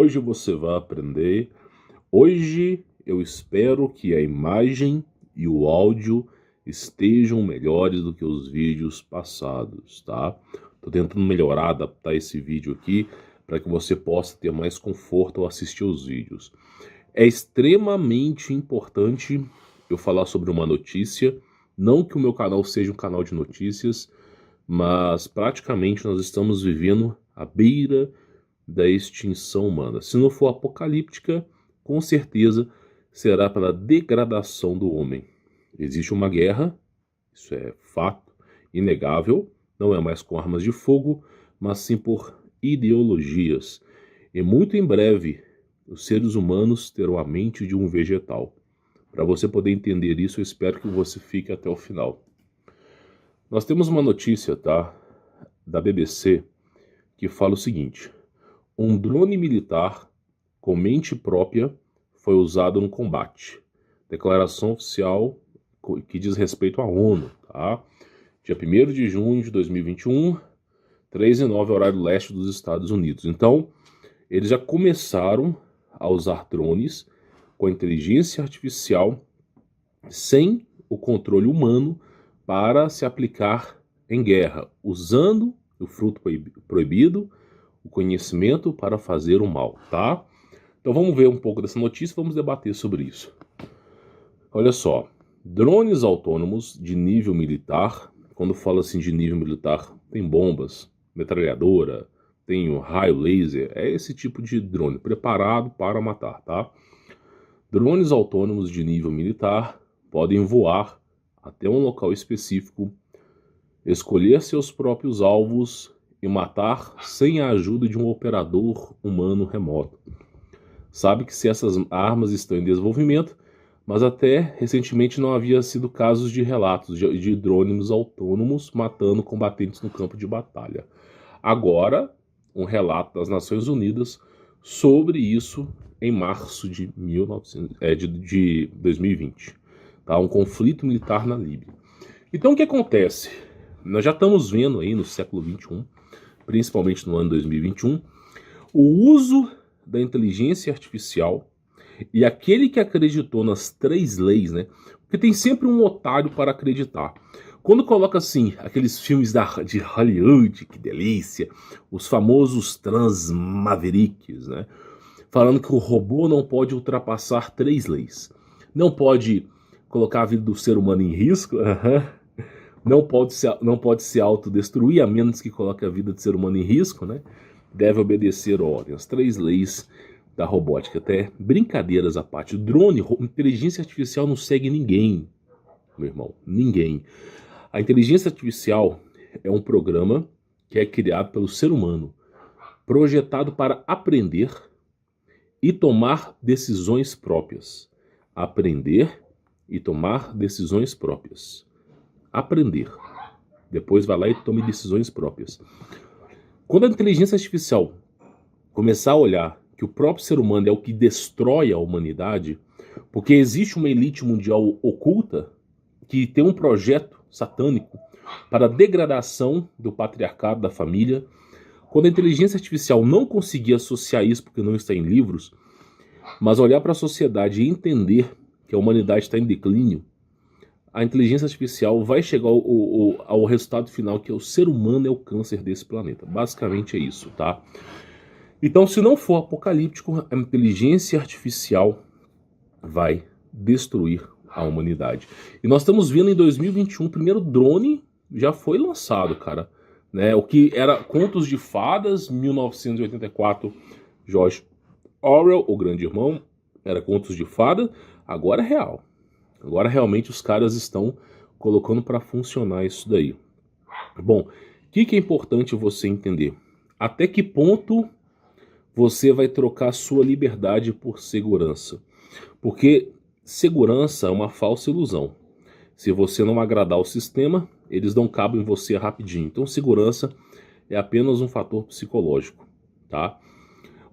Hoje você vai aprender. Hoje eu espero que a imagem e o áudio estejam melhores do que os vídeos passados, tá? Tô tentando melhorar, adaptar esse vídeo aqui para que você possa ter mais conforto ao assistir os vídeos. É extremamente importante eu falar sobre uma notícia, não que o meu canal seja um canal de notícias, mas praticamente nós estamos vivendo à beira da extinção humana. Se não for apocalíptica, com certeza será pela degradação do homem. Existe uma guerra, isso é fato, inegável, não é mais com armas de fogo, mas sim por ideologias. E muito em breve, os seres humanos terão a mente de um vegetal. Para você poder entender isso, eu espero que você fique até o final. Nós temos uma notícia, tá, da BBC, que fala o seguinte: um drone militar com mente própria foi usado no combate. Declaração oficial que diz respeito à ONU, tá? Dia 1º de junho de 2021, 3h09, horário leste dos Estados Unidos. Então, eles já começaram a usar drones com inteligência artificial sem o controle humano para se aplicar em guerra, usando o fruto proibido, o conhecimento para fazer o mal, tá? Então vamos ver um pouco dessa notícia, vamos debater sobre isso. Olha só, drones autônomos de nível militar, quando fala assim de nível militar, tem bombas, metralhadora, tem um raio laser, é esse tipo de drone, preparado para matar, tá? Drones autônomos de nível militar podem voar até um local específico, escolher seus próprios alvos e matar sem a ajuda de um operador humano remoto. Sabe que se essas armas estão em desenvolvimento, mas até recentemente não havia sido casos de relatos de drones autônomos matando combatentes no campo de batalha. Agora, um relato das Nações Unidas sobre isso em março de 2020. Tá? Um conflito militar na Líbia. Então o que acontece? Nós já estamos vendo aí no século XXI, principalmente no ano 2021, o uso da inteligência artificial e aquele que acreditou nas 3 leis, né? Porque tem sempre um otário para acreditar. Quando coloca assim, aqueles filmes de Hollywood, que delícia, os famosos trans-mavericks, né? Falando que o robô não pode ultrapassar 3 leis. Não pode colocar a vida do ser humano em risco, não pode se autodestruir, a menos que coloque a vida do ser humano em risco, né? Deve obedecer ordens. As 3 leis da robótica. Até brincadeiras à parte. O drone, inteligência artificial não segue ninguém, meu irmão. Ninguém. A inteligência artificial é um programa que é criado pelo ser humano, projetado para aprender e tomar decisões próprias. Aprender e tomar decisões próprias. Aprender. Depois vai lá e tome decisões próprias. Quando a inteligência artificial começar a olhar que o próprio ser humano é o que destrói a humanidade, porque existe uma elite mundial oculta que tem um projeto satânico para a degradação do patriarcado, da família. Quando a inteligência artificial não conseguir associar isso, porque não está em livros, mas olhar para a sociedade e entender que a humanidade está em declínio, a inteligência artificial vai chegar ao resultado final, que é o ser humano é o câncer desse planeta. Basicamente é isso, tá? Então, se não for apocalíptico, a inteligência artificial vai destruir a humanidade. E nós estamos vendo em 2021, o primeiro drone já foi lançado, cara. Né? O que era Contos de Fadas, 1984, George Orwell, o grande irmão, era Contos de Fada, agora é real. Agora realmente os caras estão colocando para funcionar isso daí. Bom, o que é importante você entender? Até que ponto você vai trocar sua liberdade por segurança? Porque segurança é uma falsa ilusão. Se você não agradar o sistema, eles dão cabo em você rapidinho. Então segurança é apenas um fator psicológico, tá?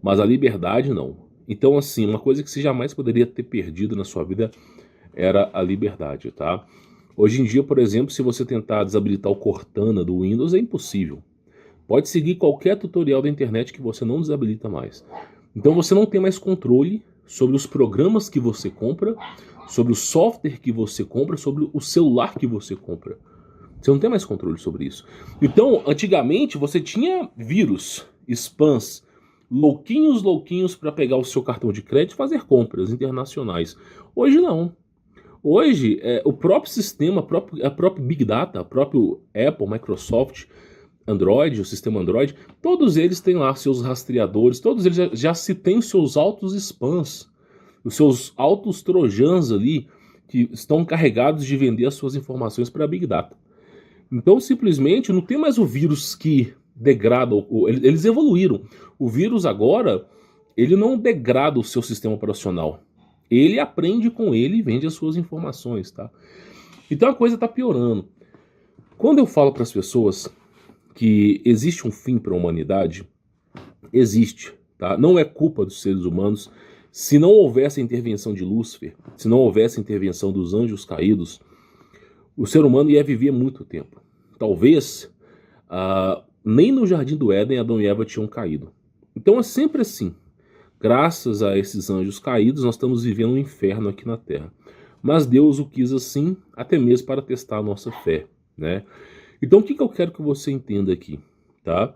Mas a liberdade não. Então assim, uma coisa que você jamais poderia ter perdido na sua vida era a liberdade, tá? Hoje em dia, por exemplo, se você tentar desabilitar o Cortana do Windows, é impossível. Pode seguir qualquer tutorial da internet que você não desabilita mais. Então você não tem mais controle sobre os programas que você compra, sobre o software que você compra, sobre o celular que você compra. Você não tem mais controle sobre isso. Então, antigamente, você tinha vírus, spams, louquinhos para pegar o seu cartão de crédito e fazer compras internacionais. Hoje não. Hoje, o próprio sistema, a própria Big Data, o próprio Apple, Microsoft, Android, o sistema Android, todos eles têm lá seus rastreadores, todos eles já se têm os seus autos spams, os seus autos trojans ali, que estão carregados de vender as suas informações para a Big Data. Então, simplesmente, não tem mais o vírus que degrada, eles evoluíram. O vírus agora, ele não degrada o seu sistema operacional. Ele aprende com ele e vende as suas informações, tá? Então a coisa está piorando. Quando eu falo para as pessoas que existe um fim para a humanidade, existe, tá? Não é culpa dos seres humanos. Se não houvesse a intervenção de Lúcifer, se não houvesse a intervenção dos anjos caídos, o ser humano ia viver muito tempo. Talvez nem no Jardim do Éden Adão e Eva tinham caído. Então é sempre assim. Graças a esses anjos caídos, nós estamos vivendo um inferno aqui na Terra. Mas Deus o quis assim, até mesmo para testar a nossa fé, né? Então o que eu quero que você entenda aqui, tá?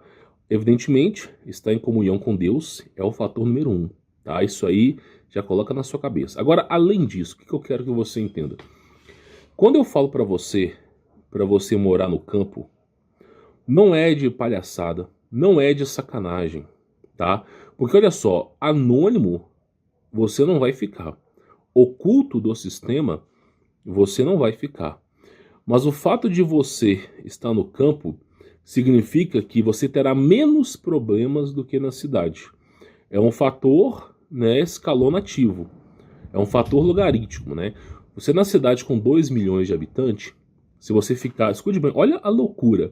Evidentemente, estar em comunhão com Deus é o fator número 1, tá? Isso aí já coloca na sua cabeça. Agora, além disso, o que eu quero que você entenda? Quando eu falo para você morar no campo, não é de palhaçada, não é de sacanagem, tá? Porque olha só, anônimo você não vai ficar. Oculto do sistema você não vai ficar. Mas o fato de você estar no campo significa que você terá menos problemas do que na cidade. É um fator, né, escalonativo. É um fator logarítmico, né? Você na cidade com 2 milhões de habitantes, se você ficar... Escute bem, olha a loucura.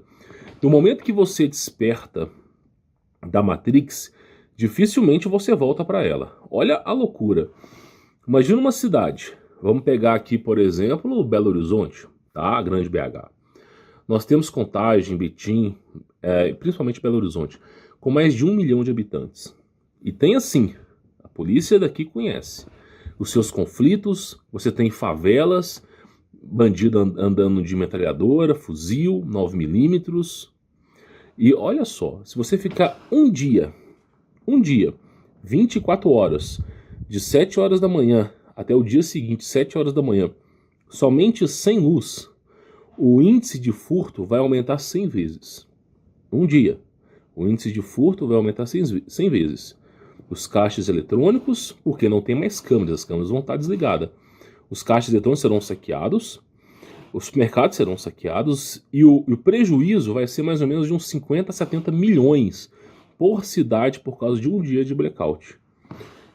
No momento que você desperta da Matrix, dificilmente você volta para ela. Olha a loucura. Imagina uma cidade. Vamos pegar aqui, por exemplo, Belo Horizonte, tá? A grande BH. Nós temos Contagem, Betim, principalmente Belo Horizonte, com mais de 1 milhão de habitantes. E tem assim, a polícia daqui conhece os seus conflitos, você tem favelas, bandido andando de metralhadora, fuzil, 9mm. E olha só, se você ficar um dia, 24 horas, de 7 horas da manhã até o dia seguinte, 7 horas da manhã, somente sem luz, o índice de furto vai aumentar 100 vezes. Um dia, o índice de furto vai aumentar 100 vezes. Os caixas eletrônicos, porque não tem mais câmeras, as câmeras vão estar desligadas. Os caixas eletrônicos serão saqueados, os supermercados serão saqueados e o prejuízo vai ser mais ou menos de uns 50 a 70 milhões por cidade por causa de um dia de blackout.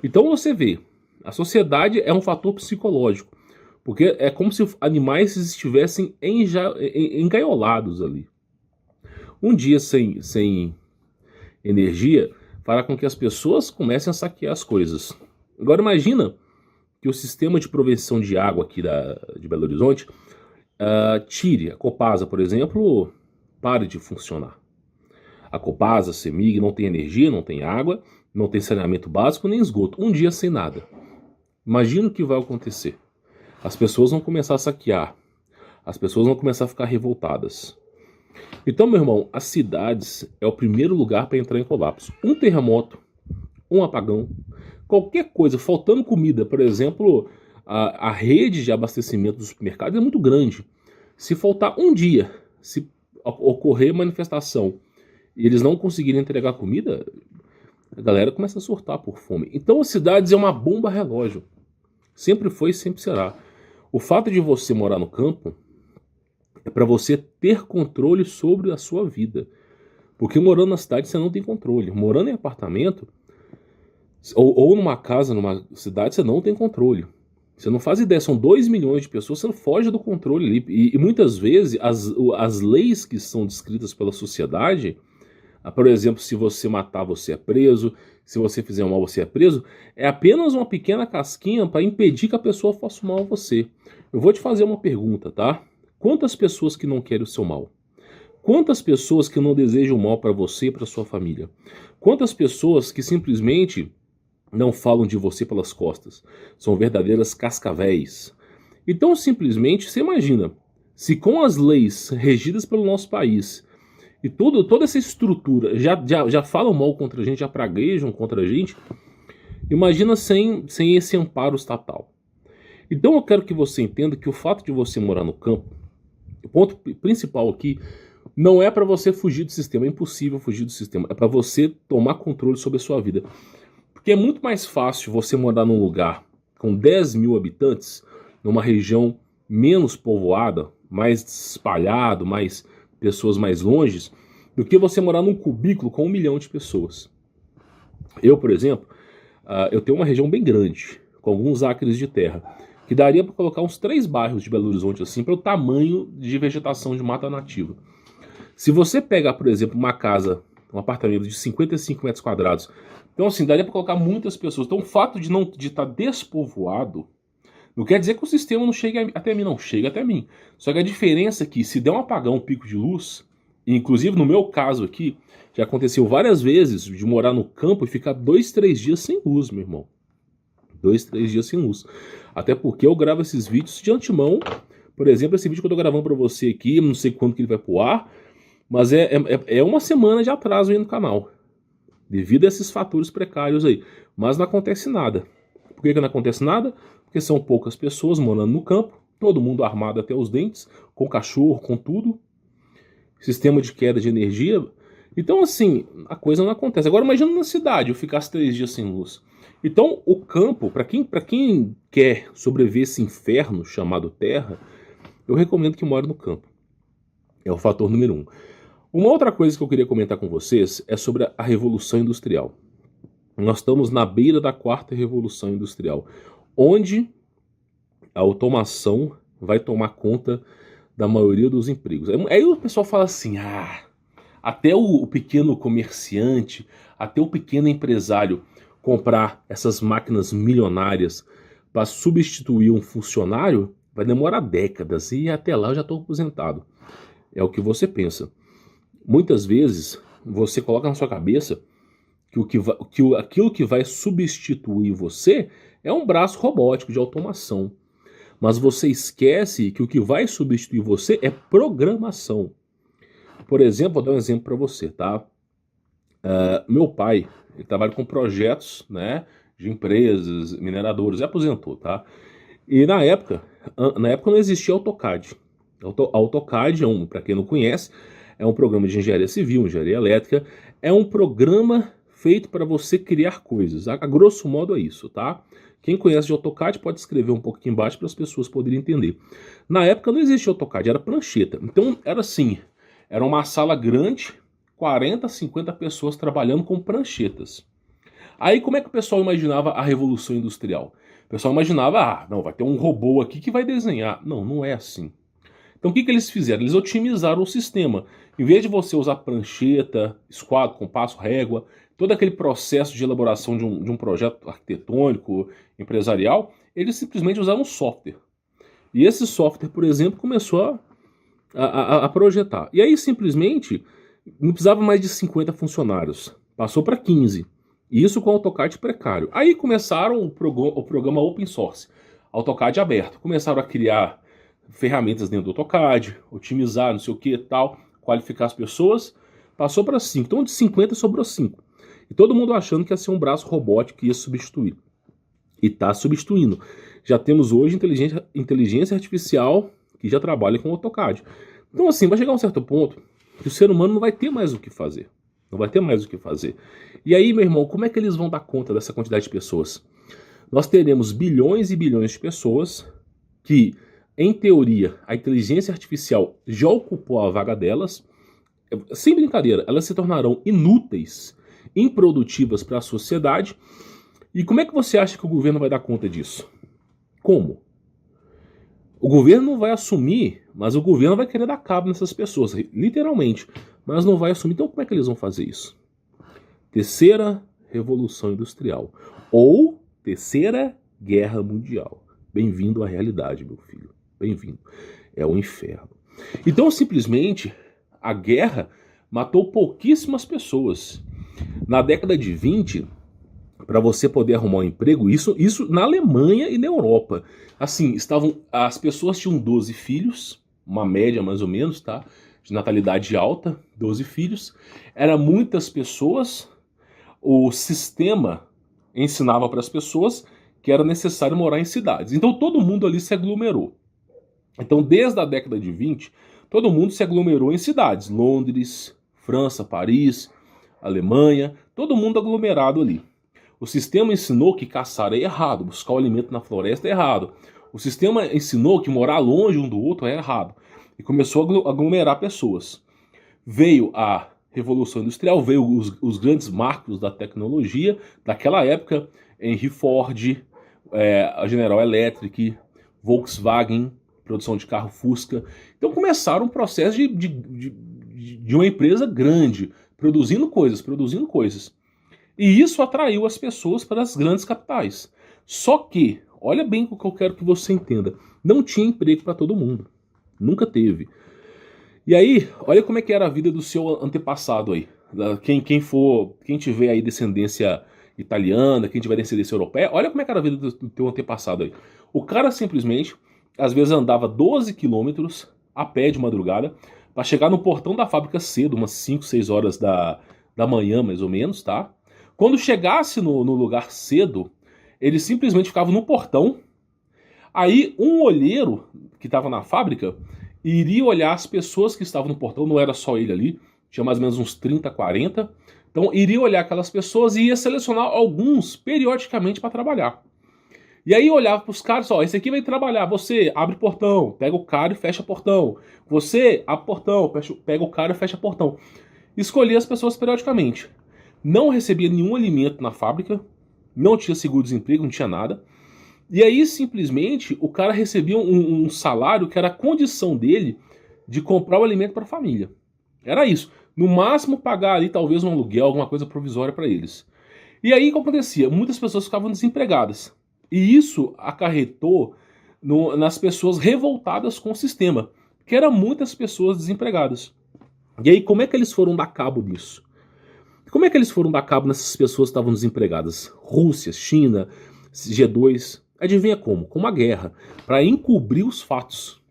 Então você vê, a sociedade é um fator psicológico, porque é como se animais estivessem engaiolados ali. Um dia sem energia fará com que as pessoas comecem a saquear as coisas. Agora imagina que o sistema de provisão de água aqui de Belo Horizonte tire. A Copasa, por exemplo, pare de funcionar. A Copasa, a CEMIG não tem energia, não tem água, não tem saneamento básico nem esgoto. Um dia sem nada. Imagina o que vai acontecer. As pessoas vão começar a saquear. As pessoas vão começar a ficar revoltadas. Então, meu irmão, as cidades é o primeiro lugar para entrar em colapso. Um terremoto, um apagão, qualquer coisa, faltando comida, por exemplo, a rede de abastecimento dos supermercados é muito grande. Se faltar um dia, se ocorrer manifestação e eles não conseguirem entregar comida, a galera começa a surtar por fome. Então, as cidades é uma bomba relógio. Sempre foi e sempre será. O fato de você morar no campo é para você ter controle sobre a sua vida. Porque morando na cidade você não tem controle. Morando em apartamento ou numa casa, numa cidade, você não tem controle. Você não faz ideia, são 2 milhões de pessoas, você não foge do controle ali. E muitas vezes as leis que são descritas pela sociedade, por exemplo, se você matar, você é preso, se você fizer mal, você é preso, é apenas uma pequena casquinha para impedir que a pessoa faça mal a você. Eu vou te fazer uma pergunta, tá? Quantas pessoas que não querem o seu mal? Quantas pessoas que não desejam mal para você e para sua família? Quantas pessoas que simplesmente não falam de você pelas costas. São verdadeiras cascavéis. Então, simplesmente, você imagina, se com as leis regidas pelo nosso país e toda essa estrutura já falam mal contra a gente, já praguejam contra a gente, imagina sem esse amparo estatal. Então eu quero que você entenda que o fato de você morar no campo, o ponto principal aqui, não é para você fugir do sistema, é impossível fugir do sistema, é para você tomar controle sobre a sua vida. Porque é muito mais fácil você morar num lugar com 10 mil habitantes, numa região menos povoada, mais espalhado, mais pessoas mais longes, do que você morar num cubículo com 1 milhão de pessoas. Eu, por exemplo, eu tenho uma região bem grande, com alguns acres de terra, que daria para colocar uns 3 bairros de Belo Horizonte assim, para o tamanho de vegetação de mata nativa. Se você pegar, por exemplo, uma casa, um apartamento de 55 metros quadrados, então assim, daria para colocar muitas pessoas. Então o fato de estar despovoado, não quer dizer que o sistema não chegue até mim, não, chega até mim. Só que a diferença é que se der um apagão, um pico de luz, e inclusive no meu caso aqui, já aconteceu várias vezes de morar no campo e ficar 2, 3 dias sem luz, meu irmão. 2, 3 dias sem luz. Até porque eu gravo esses vídeos de antemão. Por exemplo, esse vídeo que eu tô gravando para você aqui, não sei quando que ele vai pro ar, mas é uma semana de atraso aí no canal, devido a esses fatores precários aí. Mas não acontece nada. Por que não acontece nada? Porque são poucas pessoas morando no campo, todo mundo armado até os dentes, com cachorro, com tudo. Sistema de queda de energia. Então, assim, a coisa não acontece. Agora, imagina na cidade, eu ficasse 3 dias sem luz. Então, o campo, para quem quer sobreviver esse inferno chamado terra, eu recomendo que more no campo. É o fator número 1. Uma outra coisa que eu queria comentar com vocês é sobre a Revolução Industrial. Nós estamos na beira da 4ª Revolução Industrial, onde a automação vai tomar conta da maioria dos empregos. Aí o pessoal fala assim, até o pequeno comerciante, até o pequeno empresário comprar essas máquinas milionárias para substituir um funcionário, vai demorar décadas e até lá eu já estou aposentado. É o que você pensa. Muitas vezes você coloca na sua cabeça que aquilo que vai substituir você é um braço robótico de automação. Mas você esquece que o que vai substituir você é programação. Por exemplo, vou dar um exemplo para você, tá? Meu pai, ele trabalha com projetos, né, de empresas, mineradoras, e aposentou, tá? E na época não existia AutoCAD. AutoCAD, para quem não conhece, é um programa de engenharia civil, engenharia elétrica, é um programa feito para você criar coisas. A grosso modo é isso, tá? Quem conhece de AutoCAD pode escrever um pouco aqui embaixo para as pessoas poderem entender. Na época não existia AutoCAD, era prancheta. Então era assim, era uma sala grande, 40, 50 pessoas trabalhando com pranchetas. Aí como é que o pessoal imaginava a Revolução Industrial? O pessoal imaginava, não, vai ter um robô aqui que vai desenhar. Não, não é assim. Então o que eles fizeram? Eles otimizaram o sistema. Em vez de você usar prancheta, esquadro, compasso, régua, todo aquele processo de elaboração de um projeto arquitetônico, empresarial, eles simplesmente usaram um software. E esse software, por exemplo, começou a projetar. E aí simplesmente não precisava mais de 50 funcionários. Passou para 15. E isso com AutoCAD precário. Aí começaram o programa open source, AutoCAD aberto. Começaram a criar ferramentas dentro do AutoCAD, otimizar, não sei o que tal, qualificar as pessoas. Passou para 5. Então de 50 sobrou 5. E todo mundo achando que ia ser um braço robótico que ia substituir. E está substituindo. Já temos hoje inteligência artificial que já trabalha com AutoCAD. Então assim, vai chegar um certo ponto que o ser humano não vai ter mais o que fazer. Não vai ter mais o que fazer. E aí, meu irmão, como é que eles vão dar conta dessa quantidade de pessoas? Nós teremos bilhões e bilhões de pessoas que, em teoria, a inteligência artificial já ocupou a vaga delas. Sem brincadeira, elas se tornarão inúteis, improdutivas para a sociedade. E como é que você acha que o governo vai dar conta disso? Como? O governo não vai assumir, mas o governo vai querer dar cabo nessas pessoas, literalmente. Mas não vai assumir. Então como é que eles vão fazer isso? Terceira Revolução Industrial. Ou Terceira Guerra Mundial. Bem-vindo à realidade, meu filho. Bem-vindo. É o inferno. Então, simplesmente, a guerra matou pouquíssimas pessoas. Na década de 20, para você poder arrumar um emprego, isso na Alemanha e na Europa. Assim, as pessoas tinham 12 filhos, uma média mais ou menos, tá? De natalidade alta, 12 filhos. Eram muitas pessoas. O sistema ensinava para as pessoas que era necessário morar em cidades. Então todo mundo ali se aglomerou. Então desde a década de 20, todo mundo se aglomerou em cidades. Londres, França, Paris, Alemanha, todo mundo aglomerado ali. O sistema ensinou que caçar é errado, buscar o alimento na floresta é errado. O sistema ensinou que morar longe um do outro é errado. E começou a aglomerar pessoas. Veio a Revolução Industrial, veio os grandes marcos da tecnologia daquela época, Henry Ford, a General Electric, Volkswagen, produção de carro Fusca. Então começaram um processo de uma empresa grande, produzindo coisas. E isso atraiu as pessoas para as grandes capitais. Só que, olha bem o que eu quero que você entenda, não tinha emprego para todo mundo. Nunca teve. E aí, olha como é que era a vida do seu antepassado aí. Quem tiver aí descendência italiana, quem tiver descendência europeia, olha como é que era a vida do teu antepassado aí. O cara simplesmente, às vezes andava 12 quilômetros a pé de madrugada, para chegar no portão da fábrica cedo, umas 5, 6 horas da manhã, mais ou menos, tá? Quando chegasse no lugar cedo, ele simplesmente ficava no portão. Aí um olheiro que estava na fábrica iria olhar as pessoas que estavam no portão, não era só ele ali, tinha mais ou menos uns 30, 40. Então iria olhar aquelas pessoas e ia selecionar alguns periodicamente para trabalhar. E aí olhava para os caras, ó, esse aqui vai trabalhar, você abre portão, pega o cara e fecha portão. Você abre portão, pega o cara e fecha portão. Escolhia as pessoas periodicamente. Não recebia nenhum alimento na fábrica, não tinha seguro-desemprego, não tinha nada. E aí, simplesmente, o cara recebia um salário que era a condição dele de comprar o alimento para a família. Era isso. No máximo, pagar ali talvez um aluguel, alguma coisa provisória para eles. E aí, o que acontecia? Muitas pessoas ficavam desempregadas. E isso acarretou nas pessoas revoltadas com o sistema, que eram muitas pessoas desempregadas. E aí, como é que eles foram dar cabo disso? Como é que eles foram dar cabo nessas pessoas que estavam desempregadas? Rússia, China, G2... Adivinha como? Com uma guerra, para encobrir os fatos.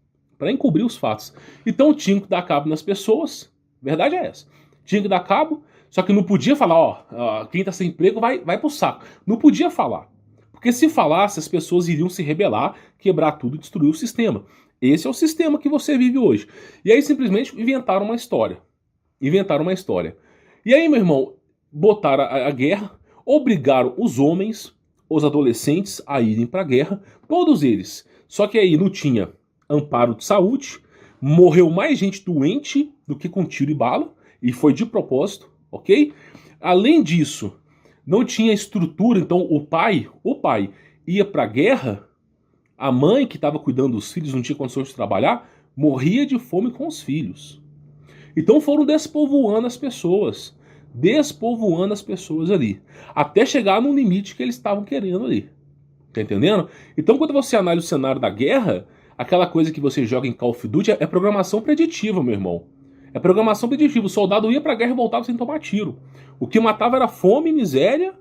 Então tinha que dar cabo nas pessoas, verdade é essa. Tinha que dar cabo, só que não podia falar, ó, quem tá sem emprego vai pro saco. Não podia falar. Porque se falasse, as pessoas iriam se rebelar, quebrar tudo e destruir o sistema. Esse é o sistema que você vive hoje. E aí simplesmente inventaram uma história. E aí, meu irmão, botaram a guerra, obrigaram os homens, os adolescentes a irem para a guerra, todos eles. Só que aí não tinha amparo de saúde, morreu mais gente doente do que com tiro e bala, e foi de propósito, ok? Além disso, não tinha estrutura, então o pai ia para a guerra, a mãe que estava cuidando dos filhos não tinha condições de trabalhar, morria de fome com os filhos. Então foram despovoando as pessoas ali, até chegar no limite que eles estavam querendo ali. Tá entendendo? Então quando você analisa o cenário da guerra, aquela coisa que você joga em Call of Duty é programação preditiva, meu irmão. É programação preditiva. O soldado ia pra guerra e voltava sem tomar tiro. O que matava era fome, miséria,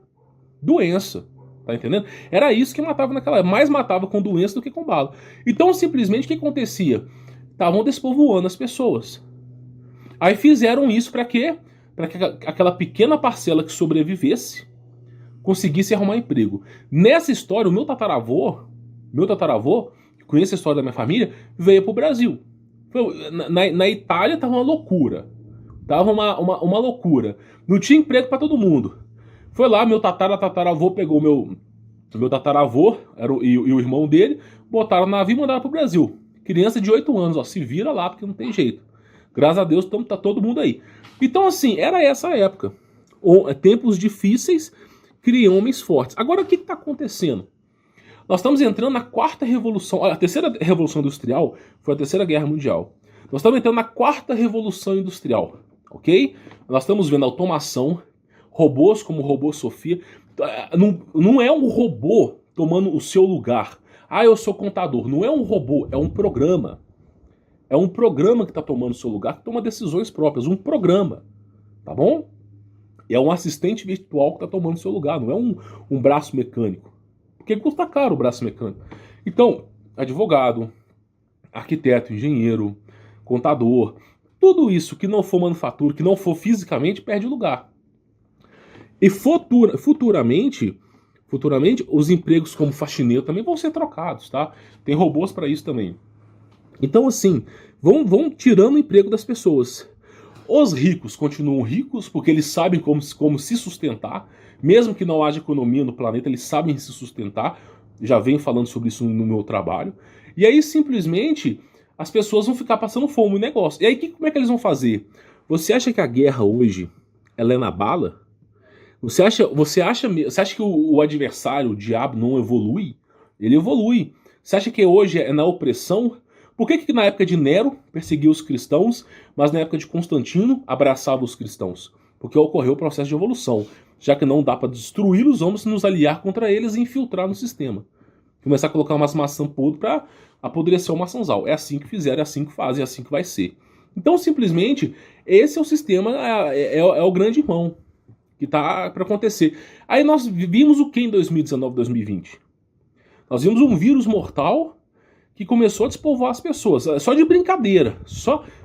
doença. Tá entendendo? Era isso que matava naquela época. Mais matava com doença do que com bala. Então simplesmente o que acontecia? Estavam despovoando as pessoas. Aí fizeram isso pra quê? Para que aquela pequena parcela que sobrevivesse conseguisse arrumar emprego. Nessa história, o meu tataravô, que conhece a história da minha família, veio para o Brasil. Na Itália estava uma loucura. Uma loucura. Não tinha emprego para todo mundo. Foi lá, meu tataravô pegou meu tataravô e o irmão dele, botaram no navio e mandaram para o Brasil. Criança de 8 anos, ó, se vira lá porque não tem jeito. Graças a Deus tá todo mundo aí. Então assim, era essa época. Tempos difíceis criam homens fortes. Agora o que está acontecendo? Nós estamos entrando na quarta revolução. A terceira revolução industrial foi a terceira guerra mundial. Nós estamos entrando na quarta revolução industrial, ok? Nós estamos vendo automação, robôs como o robô Sofia. Não é um robô tomando o seu lugar. Ah, eu sou contador. Não é um robô, é um programa. É um programa que está tomando o seu lugar, que toma decisões próprias. Um programa, tá bom? É um assistente virtual que está tomando seu lugar, não é um braço mecânico. Porque custa caro o braço mecânico. Então, advogado, arquiteto, engenheiro, contador, tudo isso que não for manufatura, que não for fisicamente, perde lugar. E futuramente, os empregos como faxineiro também vão ser trocados, tá? Tem robôs para isso também. Então, assim, vão tirando o emprego das pessoas. Os ricos continuam ricos porque eles sabem como se sustentar. Mesmo que não haja economia no planeta, eles sabem se sustentar. Já venho falando sobre isso no meu trabalho. E aí, simplesmente, as pessoas vão ficar passando fome no negócio. E aí, como é que eles vão fazer? Você acha que a guerra hoje ela é na bala? Você acha que o adversário, o diabo, não evolui? Ele evolui. Você acha que hoje é na opressão? Por que na época de Nero perseguia os cristãos, mas na época de Constantino abraçava os cristãos? Porque ocorreu o processo de evolução. Já que não dá para destruí-los, vamos nos aliar contra eles e infiltrar no sistema. Começar a colocar umas maçãs podres para apodrecer o maçãzal. É assim que fizeram, é assim que fazem, é assim que vai ser. Então, simplesmente, esse é o sistema, é o grande irmão que tá para acontecer. Aí nós vimos o que em 2019, 2020? Nós vimos um vírus mortal que começou a despovoar as pessoas, só de brincadeira.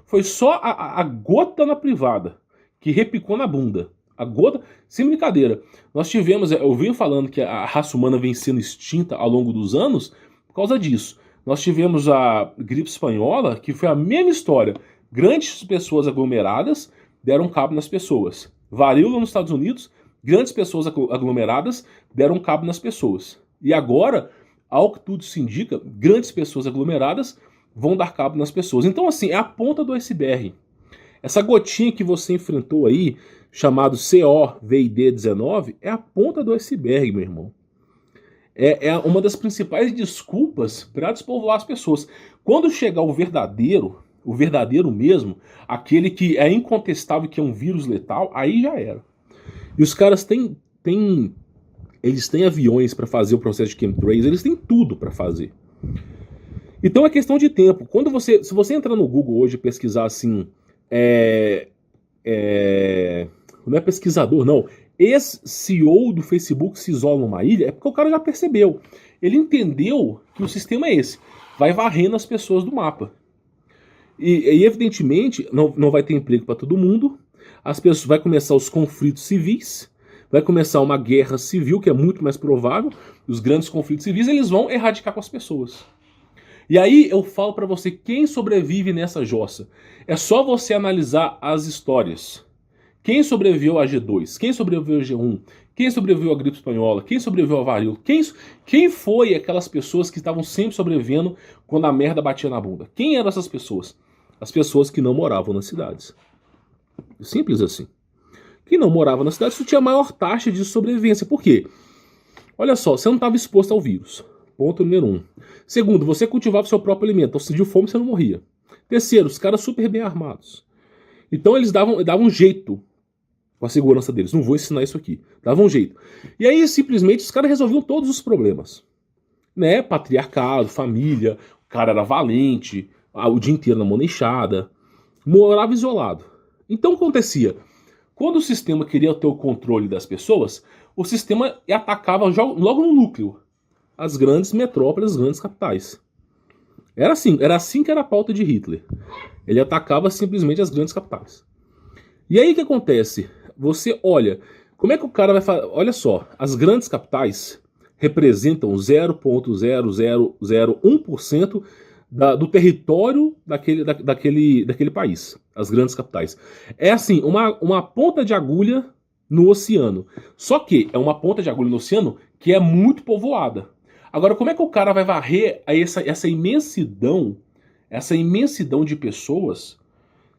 Foi só a gota na privada que repicou na bunda. A gota, sem brincadeira. Nós tivemos, eu venho falando que a raça humana vem sendo extinta ao longo dos anos por causa disso. Nós tivemos a gripe espanhola, que foi a mesma história. Grandes pessoas aglomeradas deram cabo nas pessoas. Varíola nos Estados Unidos, grandes pessoas aglomeradas deram cabo nas pessoas. E agora, ao que tudo se indica, grandes pessoas aglomeradas vão dar cabo nas pessoas. Então, assim, é a ponta do iceberg. Essa gotinha que você enfrentou aí, chamado COVID-19, é a ponta do iceberg, meu irmão. É uma das principais desculpas para despovoar as pessoas. Quando chegar o verdadeiro mesmo, aquele que é incontestável que é um vírus letal, aí já era. E os caras eles têm aviões para fazer o processo de chemtrails, eles têm tudo para fazer. Então é questão de tempo. Se você entrar no Google hoje e pesquisar assim, não é pesquisador, não. Ex-CEO do Facebook se isola numa ilha, é porque o cara já percebeu. Ele entendeu que o sistema é esse. Vai varrendo as pessoas do mapa. E evidentemente, não vai ter emprego para todo mundo. Vai começar os conflitos civis. Vai começar uma guerra civil, que é muito mais provável. Os grandes conflitos civis, eles vão erradicar com as pessoas. E aí eu falo para você, quem sobrevive nessa jossa? É só você analisar as histórias. Quem sobreviveu a G2? Quem sobreviveu a G1? Quem sobreviveu à gripe espanhola? Quem sobreviveu à varíola? Quem foi aquelas pessoas que estavam sempre sobrevivendo quando a merda batia na bunda? Quem eram essas pessoas? As pessoas que não moravam nas cidades. Simples assim. Quem não morava nas cidades tinha maior taxa de sobrevivência. Por quê? Olha só, você não estava exposto ao vírus. Ponto número 1. Segundo, você cultivava seu próprio alimento. Então, se de fome, você não morria. Terceiro, os caras super bem armados. Então, eles davam um jeito com a segurança deles. Não vou ensinar isso aqui. Davam um jeito. E aí, simplesmente, os caras resolviam todos os problemas. Né? Patriarcado, família, o cara era valente, o dia inteiro na mão enxada, morava isolado. Então, o que acontecia? Quando o sistema queria ter o controle das pessoas, o sistema atacava logo no núcleo as grandes metrópoles, as grandes capitais. Era assim que era a pauta de Hitler. Ele atacava simplesmente as grandes capitais. E aí o que acontece? Você olha, como é que o cara vai fazer? Olha só, as grandes capitais representam 0,0001% do território daquele país. As grandes capitais. É assim, uma ponta de agulha no oceano. Só que é uma ponta de agulha no oceano que é muito povoada. Agora, como é que o cara vai varrer essa imensidão de pessoas,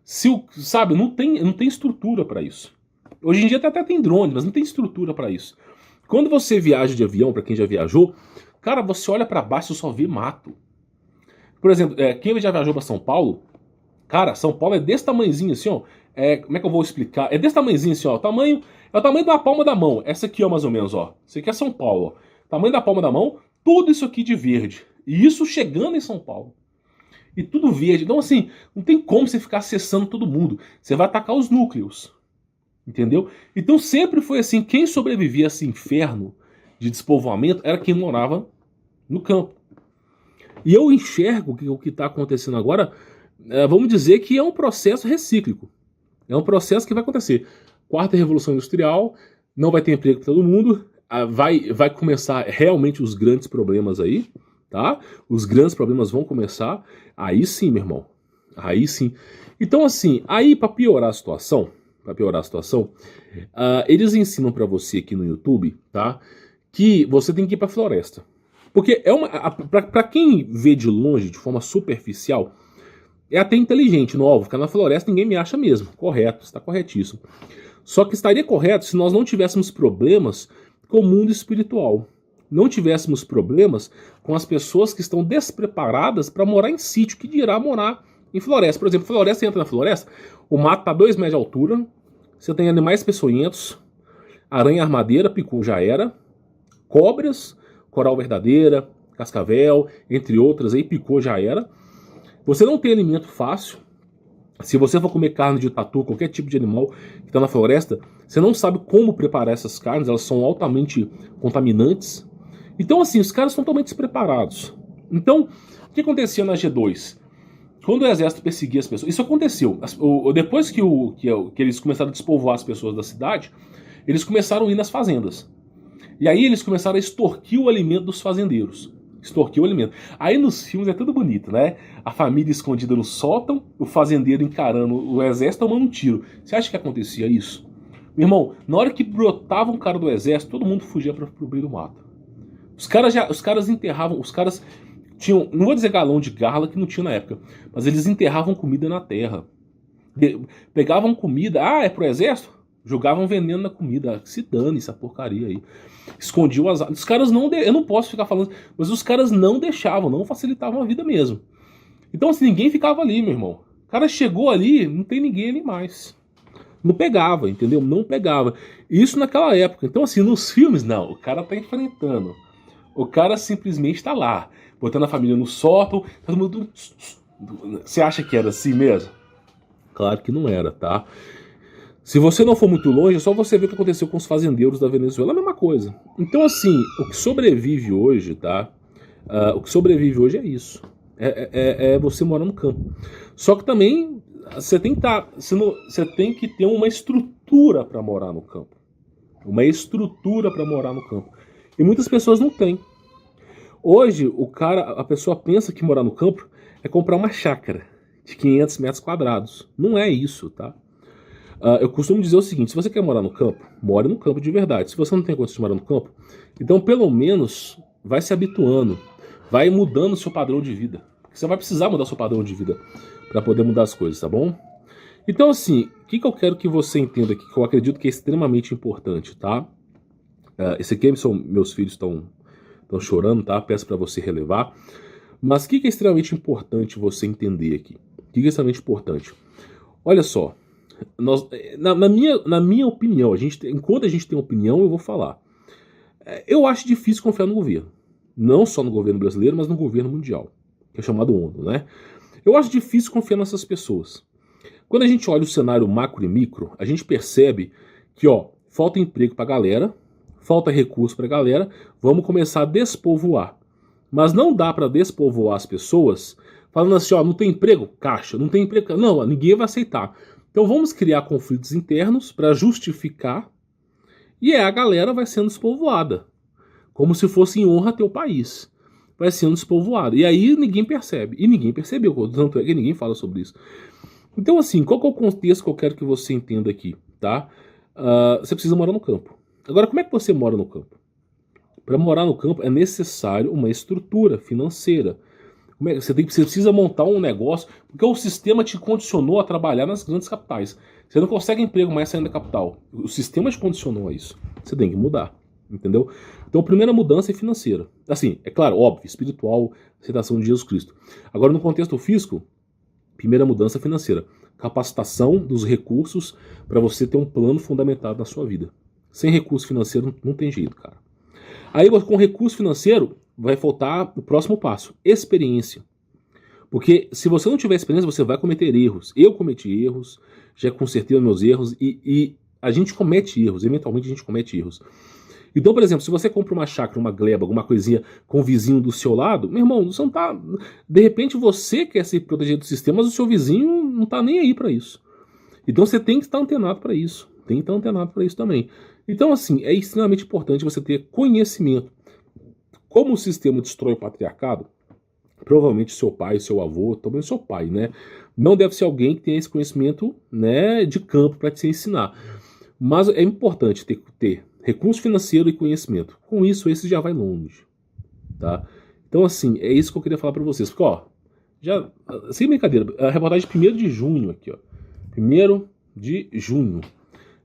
sabe, não tem estrutura para isso. Hoje em dia até tem drone, mas não tem estrutura para isso. Quando você viaja de avião, para quem já viajou, cara, você olha para baixo e só vê mato. Por exemplo, quem já viajou para São Paulo, cara, São Paulo é desse tamanhozinho assim, ó. Como é que eu vou explicar? É desse tamanhozinho assim, ó. É o tamanho da palma da mão. Essa aqui, ó, mais ou menos, ó. Isso aqui é São Paulo, ó. Tamanho da palma da mão, tudo isso aqui de verde. E isso chegando em São Paulo. E tudo verde. Então, assim, não tem como você ficar acessando todo mundo. Você vai atacar os núcleos. entendeu? Então sempre foi assim, quem sobrevivia a esse inferno de despovoamento era quem morava no campo. E eu enxergo que o que está acontecendo agora, vamos dizer que é um processo recíclico. É um processo que vai acontecer. Quarta Revolução Industrial, não vai ter emprego para todo mundo, vai começar realmente os grandes problemas aí, tá? Os grandes problemas vão começar, aí sim, meu irmão. Aí sim. Então, assim, aí para piorar a situação, eles ensinam para você aqui no YouTube, tá? Que você tem que ir para floresta. Porque para quem vê de longe, de forma superficial, é até inteligente, não, vou ficar na floresta, ninguém me acha mesmo. Correto, está corretíssimo. Só que estaria correto se nós não tivéssemos problemas com o mundo espiritual. Não tivéssemos problemas com as pessoas que estão despreparadas para morar em sítio, que dirá morar em floresta. Por exemplo, floresta, você entra na floresta, o mato está 2 metros de altura, você tem animais peçonhentos, aranha armadeira, picu já era, cobras, coral verdadeira, cascavel, entre outras, aí picou já era. Você não tem alimento fácil. Se você for comer carne de tatu, qualquer tipo de animal que está na floresta, você não sabe como preparar essas carnes, elas são altamente contaminantes. Então, assim, os caras estão totalmente despreparados. Então, o que acontecia na G2? Quando o exército perseguia as pessoas, isso aconteceu. Depois que eles começaram a despovoar as pessoas da cidade, eles começaram a ir nas fazendas. E aí eles começaram a extorquir o alimento dos fazendeiros. Extorquir o alimento. Aí nos filmes é tudo bonito, né? A família escondida no sótão, o fazendeiro encarando o exército tomando um tiro. Você acha que acontecia isso? Meu irmão, na hora que brotava um cara do exército, todo mundo fugia pro meio do mato. Os caras enterravam, os caras tinham, não vou dizer galão de gala que não tinha na época, mas eles enterravam comida na terra. Pegavam comida, é pro exército? Jogavam veneno na comida, se dane essa porcaria aí. Escondiam as... Os caras não... Eu não posso ficar falando, mas os caras não deixavam, não facilitavam a vida mesmo. Então assim, ninguém ficava ali, meu irmão. O cara chegou ali, não tem ninguém ali mais. Não pegava, entendeu? Não pegava. Isso naquela época. Então assim, nos filmes, não. O cara tá enfrentando. O cara simplesmente tá lá, botando a família no sótão, todo mundo... Você acha que era assim mesmo? Claro que não era, tá? Se você não for muito longe, é só você ver o que aconteceu com os fazendeiros da Venezuela, é a mesma coisa. Então, assim, o que sobrevive hoje, tá? O que sobrevive hoje é isso. É você morar no campo. Só que também você tem que ter uma estrutura para morar no campo. Uma estrutura para morar no campo. E muitas pessoas não têm. Hoje, a pessoa pensa que morar no campo é comprar uma chácara de 500 metros quadrados. Não é isso, tá? Eu costumo dizer o seguinte, se você quer morar no campo, more no campo de verdade. Se você não tem condição de morar no campo, então pelo menos vai se habituando, vai mudando o seu padrão de vida. Você vai precisar mudar o seu padrão de vida para poder mudar as coisas, tá bom? Então assim, o que eu quero que você entenda aqui, que eu acredito que é extremamente importante, tá? Esse aqui meus filhos estão chorando, tá? Peço para você relevar. Mas o que é extremamente importante você entender aqui? O que é extremamente importante? Olha só, na minha opinião, enquanto a gente tem opinião, eu vou falar. Eu acho difícil confiar no governo. Não só no governo brasileiro, mas no governo mundial, que é chamado ONU, né? Eu acho difícil confiar nessas pessoas. Quando a gente olha o cenário macro e micro, a gente percebe que, falta emprego pra galera, falta recurso pra galera, vamos começar a despovoar. Mas não dá para despovoar as pessoas falando assim, não tem emprego? Caixa, não tem emprego? Não, ninguém vai aceitar. Então vamos criar conflitos internos para justificar e a galera vai sendo despovoada. Como se fosse em honra teu país. Vai sendo despovoada. E aí ninguém percebe. E ninguém percebeu, tanto é que ninguém fala sobre isso. Então assim, qual que é o contexto que eu quero que você entenda aqui, tá? Você precisa morar no campo. Agora, como é que você mora no campo? Para morar no campo é necessário uma estrutura financeira. Você precisa montar um negócio, porque o sistema te condicionou a trabalhar nas grandes capitais. Você não consegue emprego mais saindo da capital. O sistema te condicionou a isso. Você tem que mudar, entendeu? Então a primeira mudança é financeira. Assim, é claro, óbvio, espiritual, aceitação de Jesus Cristo. Agora no contexto físico, primeira mudança é financeira. Capacitação dos recursos para você ter um plano fundamentado na sua vida. Sem recurso financeiro não tem jeito, cara. Aí com recurso financeiro vai faltar o próximo passo, experiência. Porque se você não tiver experiência, você vai cometer erros. Eu cometi erros, já consertei os meus erros e a gente comete erros, eventualmente a gente comete erros. Então, por exemplo, se você compra uma chácara, uma gleba, alguma coisinha com o vizinho do seu lado, meu irmão, você não tá. De repente você quer se proteger do sistema, mas o seu vizinho não tá nem aí para isso. Então você tem que estar antenado para isso. Tem que estar antenado para isso também. Então, assim, é extremamente importante você ter conhecimento. Como o sistema destrói o patriarcado, provavelmente seu pai, seu avô, também seu pai, né? Não deve ser alguém que tenha esse conhecimento, né, de campo para te ensinar. Mas é importante ter recurso financeiro e conhecimento. Com isso, esse já vai longe, tá? Então, assim, é isso que eu queria falar para vocês. Porque, ó, já, sem brincadeira, a reportagem de 1º de junho aqui, ó. 1º de junho.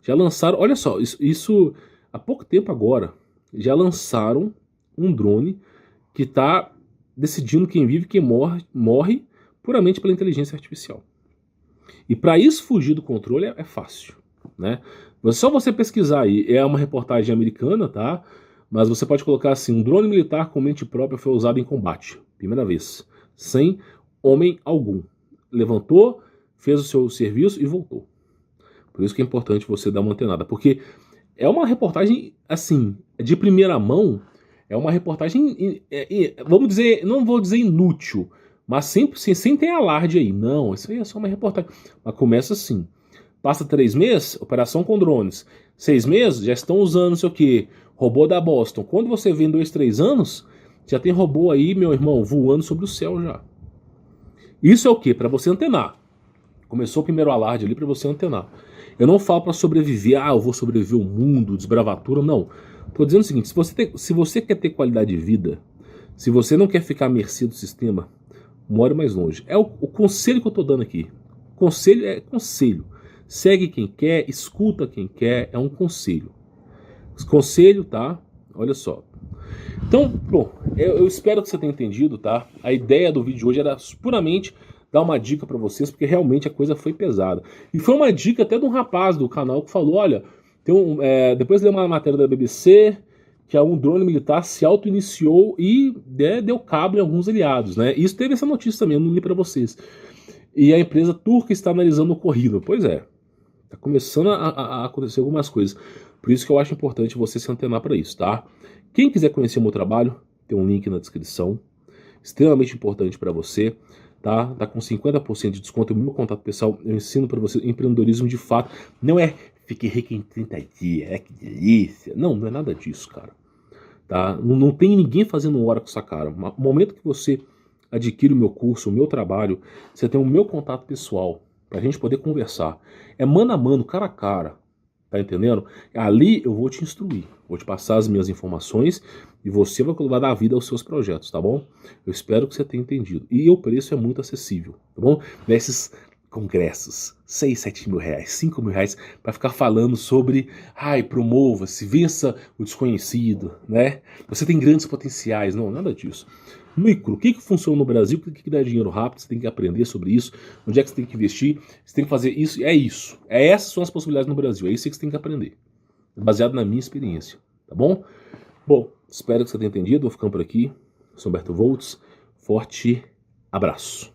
Já lançaram, olha só, isso há pouco tempo agora, já lançaram um drone que está decidindo quem vive e quem morre puramente pela inteligência artificial. E para isso fugir do controle é fácil, né? Só você pesquisar aí, é uma reportagem americana, tá? Mas você pode colocar assim, um drone militar com mente própria foi usado em combate, primeira vez, sem homem algum. Levantou, fez o seu serviço e voltou. Por isso que é importante você dar uma antenada, porque é uma reportagem, assim, de primeira mão, é uma reportagem, vamos dizer, não vou dizer inútil, mas sem ter alarde aí. Não, isso aí é só uma reportagem. Mas começa assim, passa 3 meses, operação com drones. 6 meses, já estão usando não sei o que, robô da Boston. Quando você vê em 2, 3 anos, já tem robô aí, meu irmão, voando sobre o céu já. Isso é o que? Para você antenar. Começou o primeiro alarde ali para você antenar. Eu não falo para sobreviver, eu vou sobreviver ao mundo, desbravatura, não. Tô dizendo o seguinte, se você quer ter qualidade de vida, se você não quer ficar à mercê do sistema, more mais longe. É o conselho que eu tô dando aqui. Conselho é conselho. Segue quem quer, escuta quem quer, é um conselho. Conselho, tá? Olha só. Então, bom, eu espero que você tenha entendido, tá? A ideia do vídeo de hoje era puramente dar uma dica pra vocês, porque realmente a coisa foi pesada. E foi uma dica até de um rapaz do canal que falou, olha, depois deu uma matéria da BBC, que um drone militar se auto-iniciou e deu cabo em alguns aliados, né? Isso teve essa notícia também, eu não li pra vocês. E a empresa turca está analisando o ocorrido. Pois é, tá começando a acontecer algumas coisas. Por isso que eu acho importante você se antenar para isso, tá? Quem quiser conhecer o meu trabalho, tem um link na descrição. Extremamente importante para você, tá? Tá com 50% de desconto. O meu contato pessoal, eu ensino para você empreendedorismo de fato. Não é fique rico em 30 dias, é que delícia. Não, não é nada disso, cara. Tá? Não tem ninguém fazendo hora com essa cara. No momento que você adquire o meu curso, o meu trabalho, você tem o meu contato pessoal pra gente poder conversar. É mano a mano, cara a cara. Tá entendendo? Ali eu vou te instruir, vou te passar as minhas informações e você vai dar vida aos seus projetos, tá bom? Eu espero que você tenha entendido. E o preço é muito acessível, tá bom? Nesses congressos, 6, 7 mil reais, 5 mil reais, para ficar falando sobre, promova-se, vença o desconhecido, né? Você tem grandes potenciais, não, nada disso. Micro, o que funciona no Brasil, o que dá dinheiro rápido, você tem que aprender sobre isso, onde é que você tem que investir, você tem que fazer isso, é isso. Essas são as possibilidades no Brasil, é isso que você tem que aprender. Baseado na minha experiência, tá bom? Bom, espero que você tenha entendido, vou ficando por aqui. Sou Humberto Voltz, forte abraço.